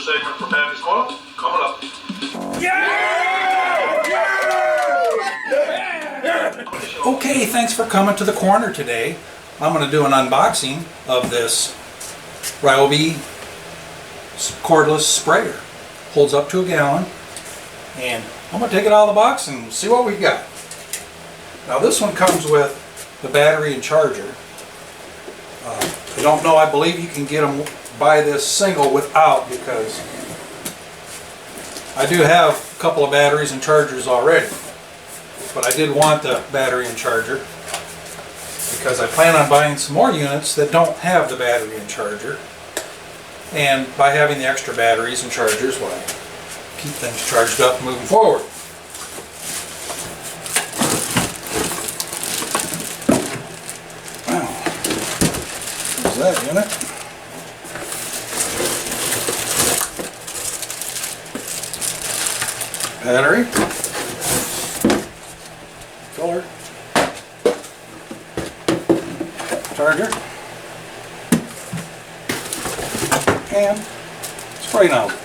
segment for Pappy's Corner coming up. Okay, thanks for coming to the corner today. I'm going to do an unboxing of this Ryobi cordless sprayer. Holds up to a gallon. And I'm going to take it out of the box and see what we've got. Now this one comes with the battery and charger. I don't know, I believe you can get them, buy this single without, because I do have a couple of batteries and chargers already. But I did want the battery and charger because I plan on buying some more units that don't have the battery and charger. And by having the extra batteries and chargers, well, keep things charged up moving forward. There's that unit. Battery. Filler. Charger. And spray nozzle.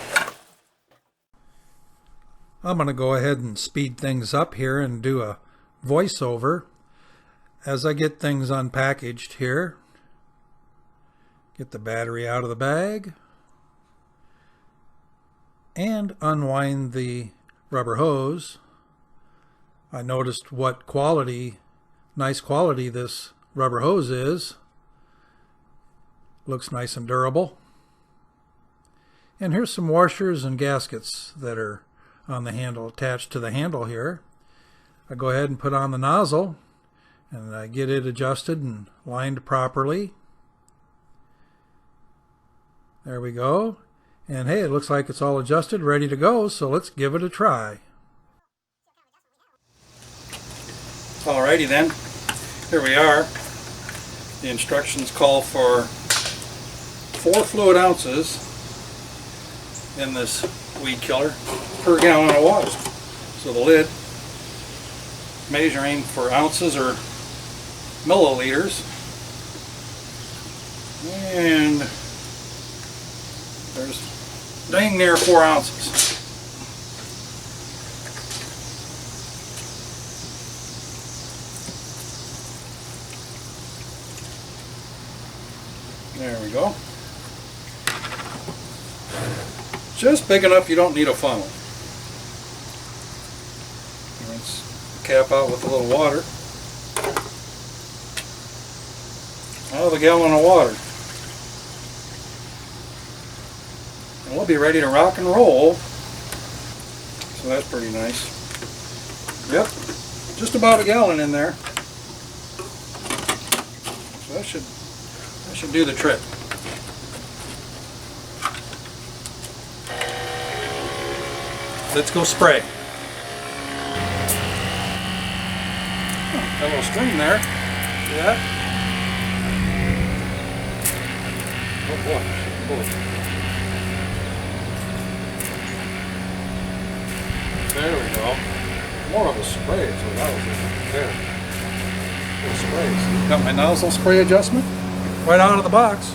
I'm going to go ahead and speed things up here and do a voiceover as I get things unpackaged here. Get the battery out of the bag and unwind the rubber hose. I noticed what quality, nice quality this rubber hose is. Looks nice and durable. And here's some washers and gaskets that are on the handle, attached to the handle here. I go ahead and put on the nozzle and I get it adjusted and lined properly. There we go. And hey, it looks like it's all adjusted, ready to go, so let's give it a try. Alrighty then, here we are. The instructions call for 4 fluid ounces in this weed killer per gallon of water. So the lid, measuring for ounces or milliliters, and there's dang near 4 ounces. There we go. Just big enough you don't need a funnel. Rinse the cap out with a little water. Out of a gallon of water. And we'll be ready to rock and roll. So that's pretty nice. Yep, just about a gallon in there. So that should do the trick. Let's go spray. Got a little stream there. See that? Oh boy. There we go. More of a spray, so that was it. There. Sprays. Got my nozzle spray adjustment right out of the box.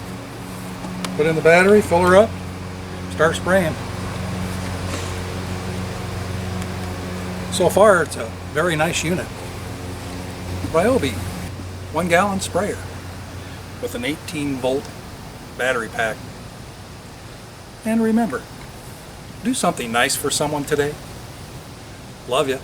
Put in the battery, fill her up, start spraying. So far, it's a very nice unit. Ryobi 1 gallon sprayer with an 18-volt battery pack. And remember, do something nice for someone today. Love ya.